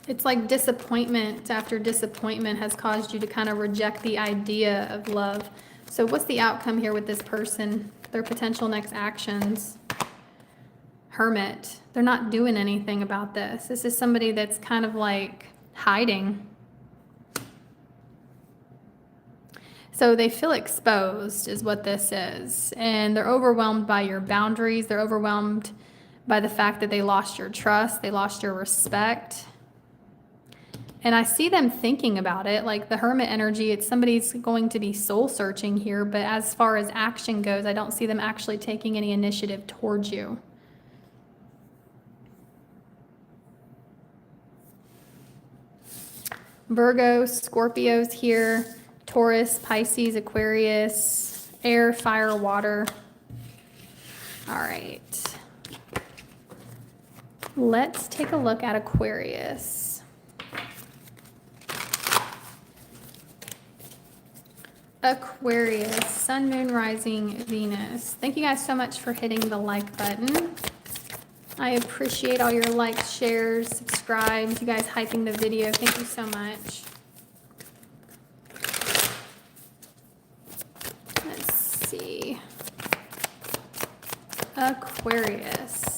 It's like disappointment after disappointment has caused you to kind of reject the idea of love. So what's the outcome here with this person? Their potential next actions? Hermit. They're not doing anything about this. This is somebody that's kind of like hiding. So they feel exposed is what this is. And they're overwhelmed by your boundaries. They're overwhelmed by the fact that they lost your trust. They lost your respect. And I see them thinking about it, like the Hermit energy. It's somebody's going to be soul searching here. But as far as action goes, I don't see them actually taking any initiative towards you. Virgo, Scorpios here, Taurus, Pisces, Aquarius, air, fire, water. All right. Let's take a look at Aquarius. Aquarius, Sun, Moon, Rising, Venus. Thank you guys so much for hitting the like button. I appreciate all your likes, shares, subscribes, you guys hyping the video. Thank you so much. Let's see. Aquarius.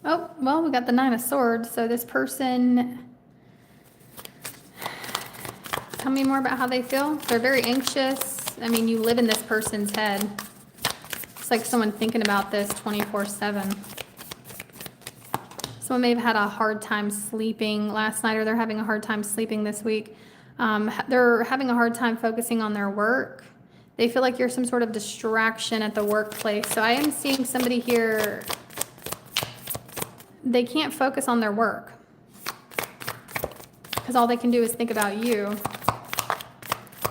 Oh, well, we got the Nine of Swords. So this person, tell me more about how they feel. They're very anxious. I mean, you live in this person's head. It's like someone thinking about this 24/7. Someone may have had a hard time sleeping last night, or they're having a hard time sleeping this week. They're having a hard time focusing on their work. They feel like you're some sort of distraction at the workplace. So I am seeing somebody here they can't focus on their work because all they can do is think about you.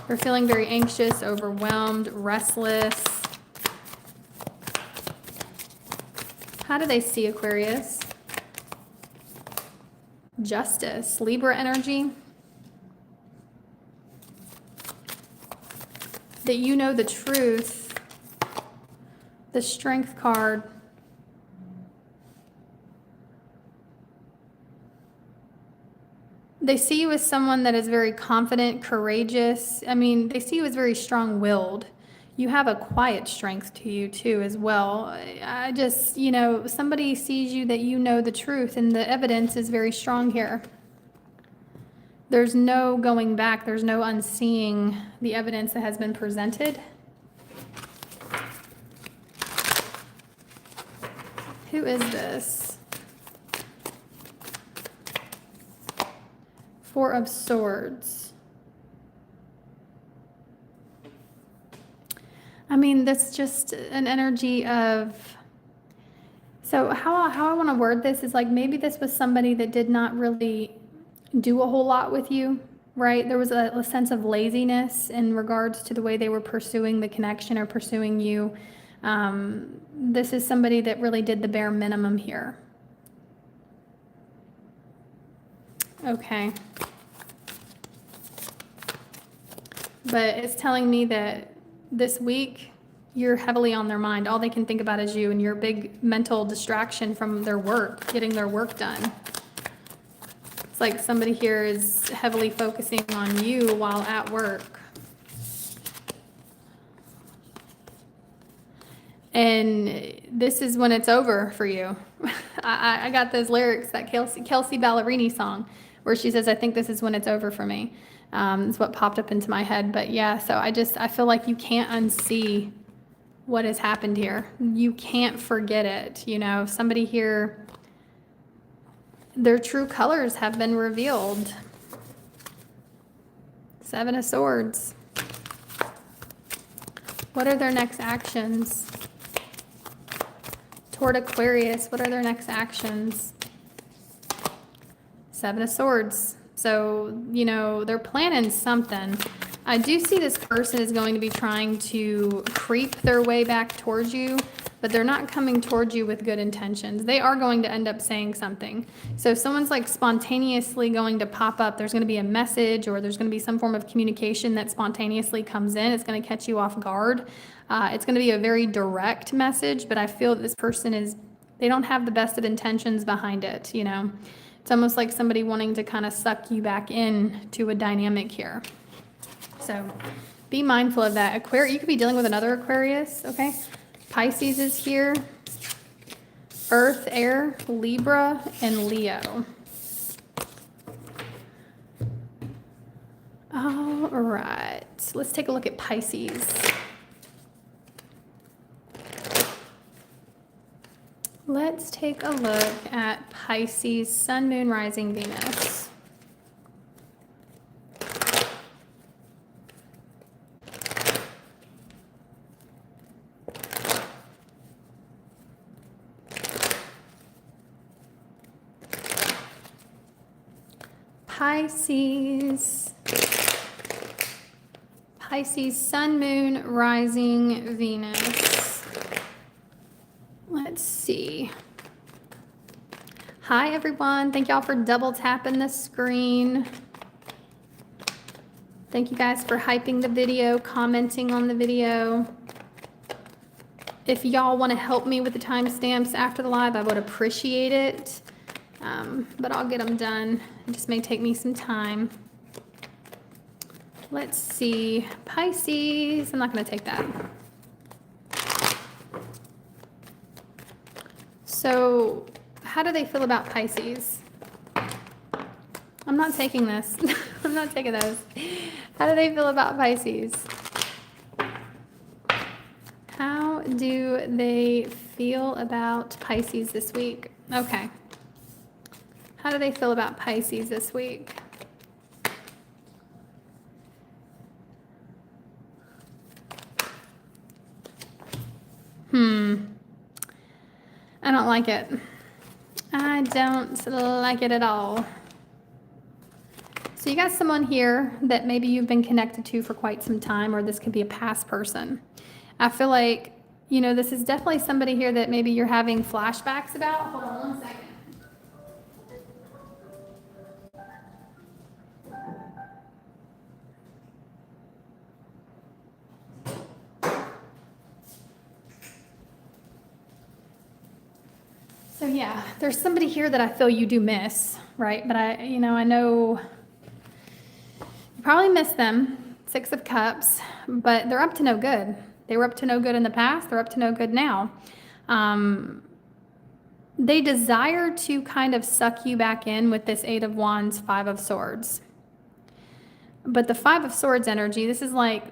They're feeling very anxious, overwhelmed, restless. How do they see Aquarius? Justice, Libra energy. That you know the truth. The Strength card. They see you as someone that is very confident, courageous. I mean, they see you as very strong-willed. You have a quiet strength to you too as well. I just, somebody sees you that you know the truth, and the evidence is very strong here. There's no going back. There's no unseeing the evidence that has been presented. Who is this? Four of Swords. I mean, that's just an energy of... So how I want to word this is like maybe this was somebody that did not really do a whole lot with you, right? There was a sense of laziness in regards to the way they were pursuing the connection or pursuing you. This is somebody that really did the bare minimum here. Okay. But it's telling me that this week you're heavily on their mind. All they can think about is you, and you're a big mental distraction from their work, getting their work done. It's like somebody here is heavily focusing on you while at work. And this is when it's over for you. I got those lyrics, that Kelsey Ballerini song, where she says, I think this is when it's over for me. It's what popped up into my head. But yeah, so I feel like you can't unsee what has happened here. You can't forget it. Somebody here, their true colors have been revealed. Seven of Swords. What are their next actions? Toward Aquarius, what are their next actions? Seven of Swords. So, they're planning something. I do see this person is going to be trying to creep their way back towards you, but they're not coming towards you with good intentions. They are going to end up saying something. So if someone's like spontaneously going to pop up, there's going to be a message or there's going to be some form of communication that spontaneously comes in. It's going to catch you off guard. It's going to be a very direct message, but I feel that this person they don't have the best of intentions behind it, It's almost like somebody wanting to kind of suck you back in to a dynamic here. So be mindful of that. Aquarius, you could be dealing with another Aquarius, okay? Pisces is here. Earth, Air, Libra, and Leo. All right. Let's take a look at Pisces. Let's take a look at Pisces, Sun, Moon, Rising, Venus. Pisces, Sun, Moon, Rising, Venus. Let's see. Hi, everyone. Thank y'all for double tapping the screen. Thank you guys for hyping the video, commenting on the video. If y'all want to help me with the timestamps after the live, I would appreciate it. But I'll get them done. It just may take me some time. Let's see. Pisces. I'm not going to take that. So, how do they feel about Pisces? I'm not taking this. I'm not taking those. How do they feel about Pisces? How do they feel about Pisces this week? Okay. How do they feel about Pisces this week? I don't like it. I I don't like it at all. So you got someone here that maybe you've been connected to for quite some time, or this could be a past person. I feel like, you know, this is definitely somebody here that maybe you're having flashbacks about. Hold on one second. So yeah, there's somebody here that I feel you do miss, right? But I know you probably miss them, 6 of Cups, but they're up to no good. They were up to no good in the past. They're up to no good now. They desire to kind of suck you back in with this 8 of Wands, 5 of Swords. But the 5 of Swords energy, this is like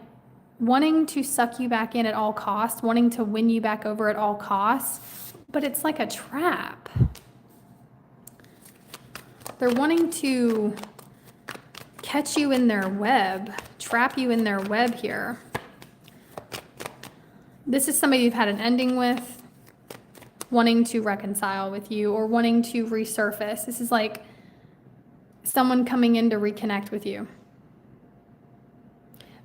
wanting to suck you back in at all costs, wanting to win you back over at all costs, but it's like a trap. They're wanting to catch you in their web, trap you in their web here. This is somebody you've had an ending with, wanting to reconcile with you or wanting to resurface. This is like someone coming in to reconnect with you.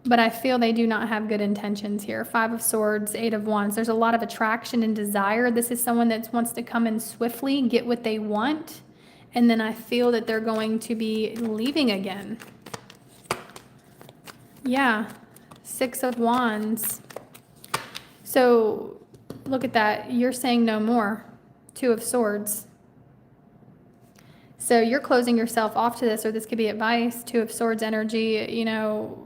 But I feel they do not have good intentions here. 5 of Swords, 8 of Wands. There's a lot of attraction and desire. This is someone that wants to come in swiftly, get what they want, and then I feel that they're going to be leaving again. Yeah, 6 of Wands. So look at that. You're saying no more. 2 of Swords. So you're closing yourself off to this, or this could be advice. 2 of Swords energy, you know,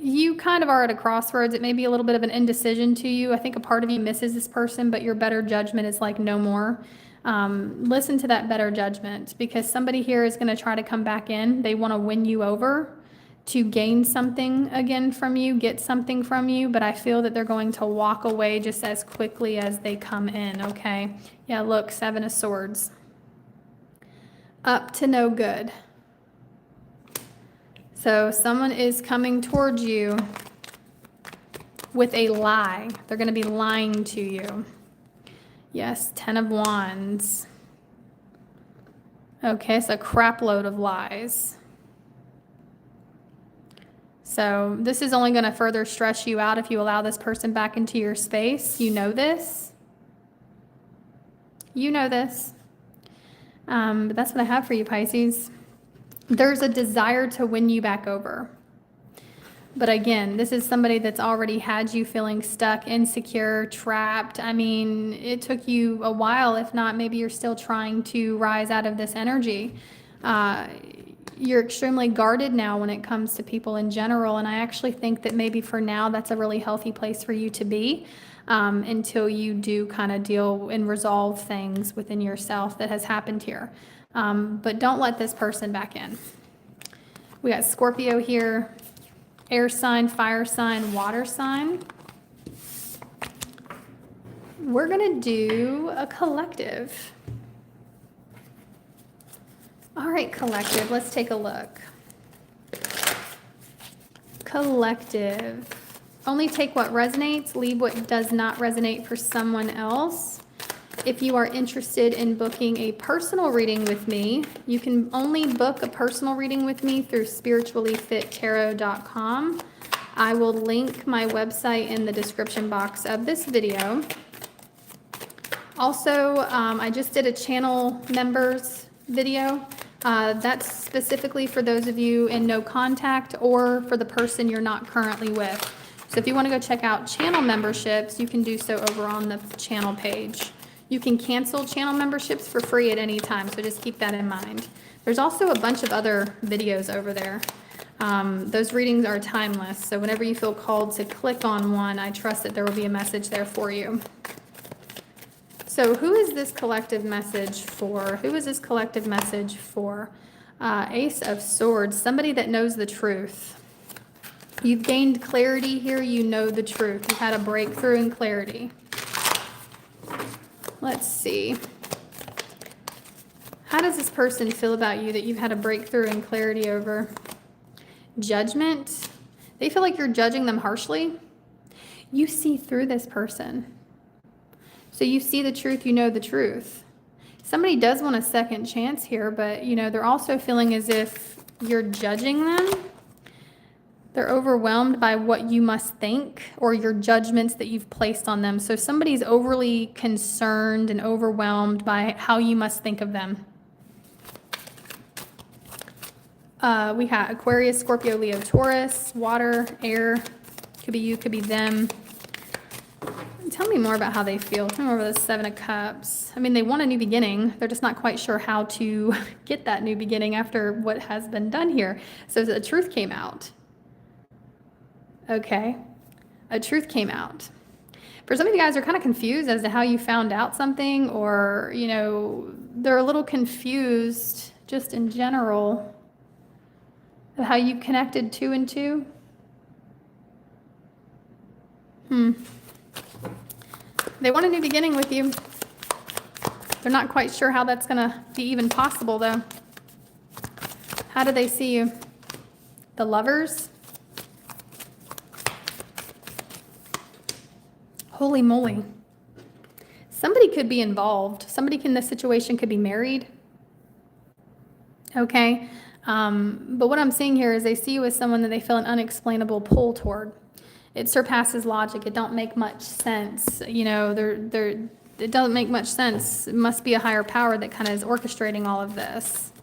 you kind of are at a crossroads. It may be a little bit of an indecision to you. I think a part of you misses this person, but your better judgment is like no more. Listen to that better judgment, because somebody here is going to try to come back in. They want to win you over to gain something again from you, get something from you, but I feel that they're going to walk away just as quickly as they come in, okay? Yeah, look, 7 of Swords. Up to no good. So someone is coming towards you with a lie. They're going to be lying to you. Yes, 10 of Wands. Okay, it's a crap load of lies. So this is only going to further stress you out if you allow this person back into your space. You know this. You know this. But that's what I have for you, Pisces. There's a desire to win you back over. But again, this is somebody that's already had you feeling stuck, insecure, trapped. I mean, it took you a while, if not, maybe you're still trying to rise out of this energy. You're extremely guarded now when it comes to people in general, and I actually think that maybe for now that's a really healthy place for you to be until you do kind of deal and resolve things within yourself that has happened here. But don't let this person back in. We got Scorpio here, air sign, fire sign, water sign. We're going to do a collective. All right, collective, let's take a look. Collective. Only take what resonates, leave what does not resonate for someone else. If you are interested in booking a personal reading with me, you can only book a personal reading with me through spirituallyfittarot.com. I will link my website in the description box of this video. Also, I just did a channel members video. That's specifically for those of you in no contact or for the person you're not currently with. So if you want to go check out channel memberships, you can do so over on the channel page. You can cancel channel memberships for free at any time, so just keep that in mind. There's also a bunch of other videos over there. Those readings are timeless, so whenever you feel called to click on one, I trust that there will be a message there for you. So who is this collective message for? Who is this collective message for? Ace of Swords, somebody that knows the truth. You've gained clarity here. You know the truth. You've had a breakthrough in clarity. Let's see. How does this person feel about you that you've had a breakthrough in clarity over? Judgment. They feel like you're judging them harshly. You see through this person. So you see the truth, you know the truth. Somebody does want a second chance here, but they're also feeling as if you're judging them. They're overwhelmed by what you must think or your judgments that you've placed on them. So somebody's overly concerned and overwhelmed by how you must think of them. We have Aquarius, Scorpio, Leo, Taurus, water, air. Could be you, could be them. Tell me more about how they feel. Tell me more about the Seven of Cups. I mean, they want a new beginning. They're just not quite sure how to get that new beginning after what has been done here. So the truth came out. Okay. A truth came out. For some of you guys are kind of confused as to how you found out something, or, they're a little confused just in general of how you connected 2 and 2. They want a new beginning with you. They're not quite sure how that's going to be even possible, though. How do they see you? The Lovers? Holy moly. Somebody could be involved. Somebody in this situation could be married. Okay. But what I'm seeing here is they see you as someone that they feel an unexplainable pull toward. It surpasses logic. It don't make much sense. It doesn't make much sense. It must be a higher power that kind of is orchestrating all of this.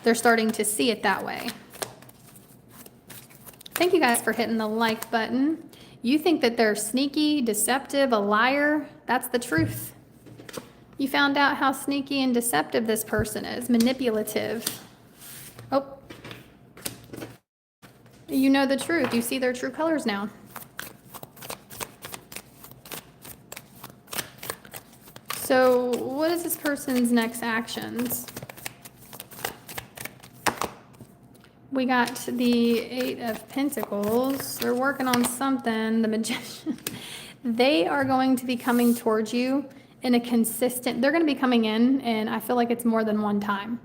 They're starting to see it that way. Thank you guys for hitting the like button. You think that they're sneaky, deceptive, a liar. That's the truth. You found out how sneaky and deceptive this person is, manipulative. Oh, you know the truth. You see their true colors now. So what is this person's next actions? We got the Eight of Pentacles. They're working on something. The Magician. They are going to be coming towards you in a consistent, they're going to be coming in, and I feel like it's more than one time.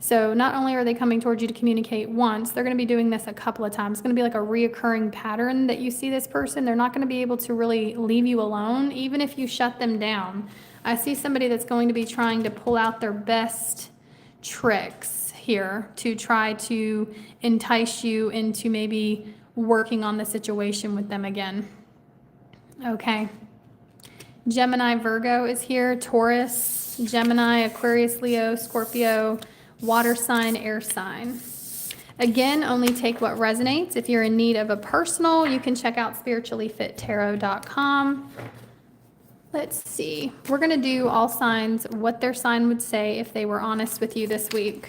So not only are they coming towards you to communicate once, they're going to be doing this a couple of times. It's going to be like a reoccurring pattern that you see this person. They're not going to be able to really leave you alone, even if you shut them down. I see somebody that's going to be trying to pull out their best tricks here to try to entice you into maybe working on the situation with them again. Okay. Gemini, Virgo is here. Taurus, Gemini, Aquarius, Leo, Scorpio, water sign, air sign. Again, only take what resonates. If you're in need of a personal, you can check out spirituallyfittarot.com. Let's see. We're going to do all signs, what their sign would say if they were honest with you this week.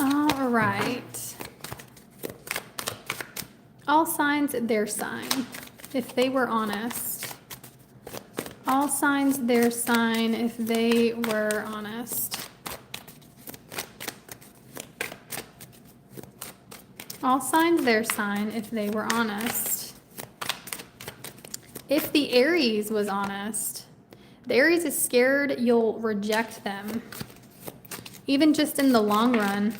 All right. All signs, their sign, if they were honest. All signs, their sign, if they were honest. All signs, their sign, if they were honest. If the Aries was honest, the Aries is scared you'll reject them, even just in the long run.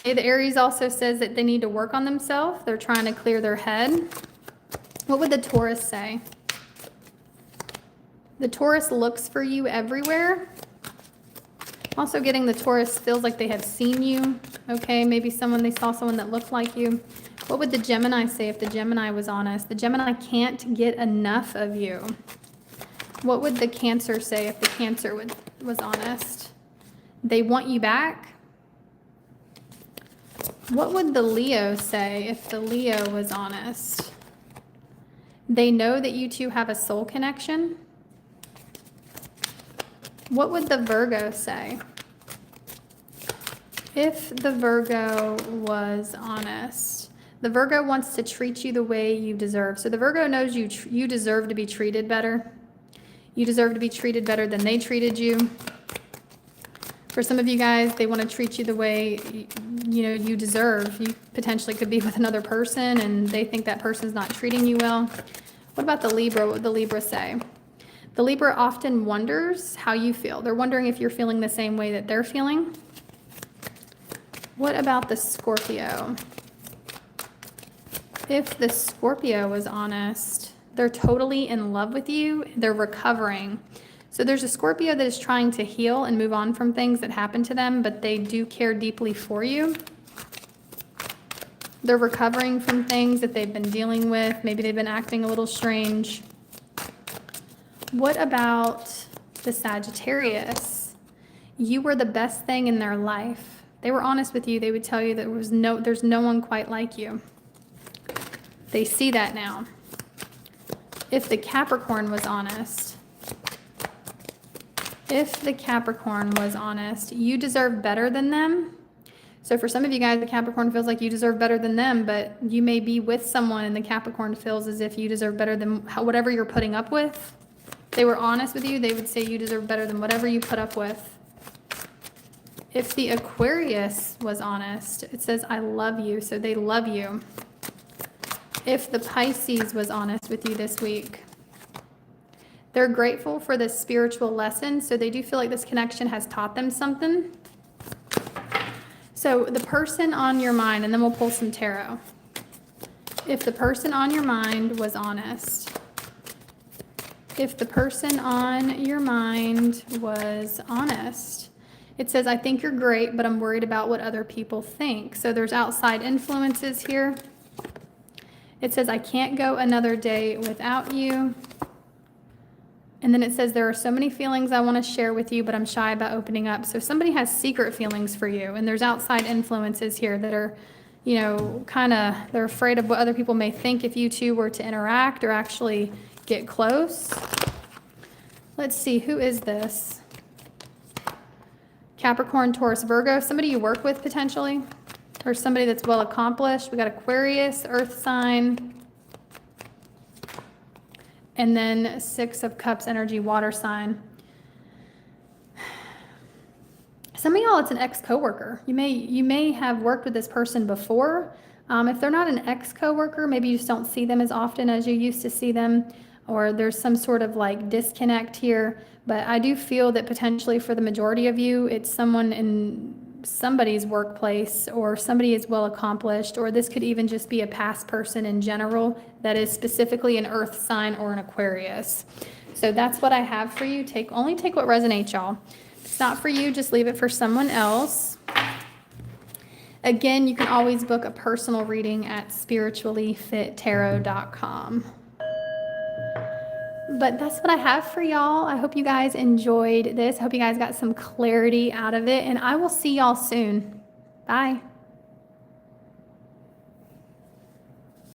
The Aries also says that they need to work on themselves. They're trying to clear their head. What would the Taurus say? The Taurus looks for you everywhere. Also getting the Taurus feels like they have seen you. Okay, maybe they saw someone that looked like you. What would the Gemini say if the Gemini was honest? The Gemini can't get enough of you. What would the Cancer say if the Cancer was honest? They want you back. What would the Leo say if the Leo was honest? They know that you two have a soul connection. What would the Virgo say if the Virgo was honest? The Virgo wants to treat you the way you deserve. So the Virgo knows you deserve to be treated better. You deserve to be treated better than they treated you. For some of you guys, they want to treat you the way you deserve. You potentially could be with another person and they think that person's not treating you well. What about the Libra? What would the Libra say? The Libra often wonders how you feel. They're wondering if you're feeling the same way that they're feeling. What about the Scorpio? If the Scorpio was honest, they're totally in love with you. They're recovering. So there's a Scorpio that is trying to heal and move on from things that happened to them, but they do care deeply for you. They're recovering from things that they've been dealing with. Maybe they've been acting a little strange. What about the Sagittarius? You were the best thing in their life. They were honest with you. They would tell you that there's no one quite like you. They see that now. If the Capricorn was honest, you deserve better than them. So for some of you guys, the Capricorn feels like you deserve better than them, but you may be with someone and the Capricorn feels as if you deserve better than whatever you're putting up with. They were honest with you, they would say you deserve better than whatever you put up with. If the Aquarius was honest, it says, I love you, so they love you. If the Pisces was honest with you this week, they're grateful for this spiritual lesson, so they do feel like this connection has taught them something. So the person on your mind, and then we'll pull some tarot. If the person on your mind was honest, it says, I think you're great, but I'm worried about what other people think. So there's outside influences here. It says, I can't go another day without you. And then it says, there are so many feelings I want to share with you, but I'm shy about opening up. So somebody has secret feelings for you, and there's outside influences here that are, they're afraid of what other people may think if you two were to interact or actually get close. Let's see, who is this? Capricorn, Taurus, Virgo, somebody you work with potentially, or somebody that's well accomplished. We got Aquarius, Earth sign. And then 6 of Cups energy, water sign. Some of y'all, it's an ex-coworker. You may have worked with this person before. If they're not an ex-coworker, maybe you just don't see them as often as you used to see them, or there's some sort of like disconnect here. But I do feel that potentially for the majority of you, it's someone in somebody's workplace, or somebody is well accomplished, or this could even just be a past person in general that is specifically an earth sign or an Aquarius. So that's what I have for you. Only take what resonates, y'all. If it's not for you, just leave it for someone else. Again, you can always book a personal reading at spirituallyfittarot.com. But that's what I have for y'all. I hope you guys enjoyed this. I hope you guys got some clarity out of it, and I will see y'all soon. Bye.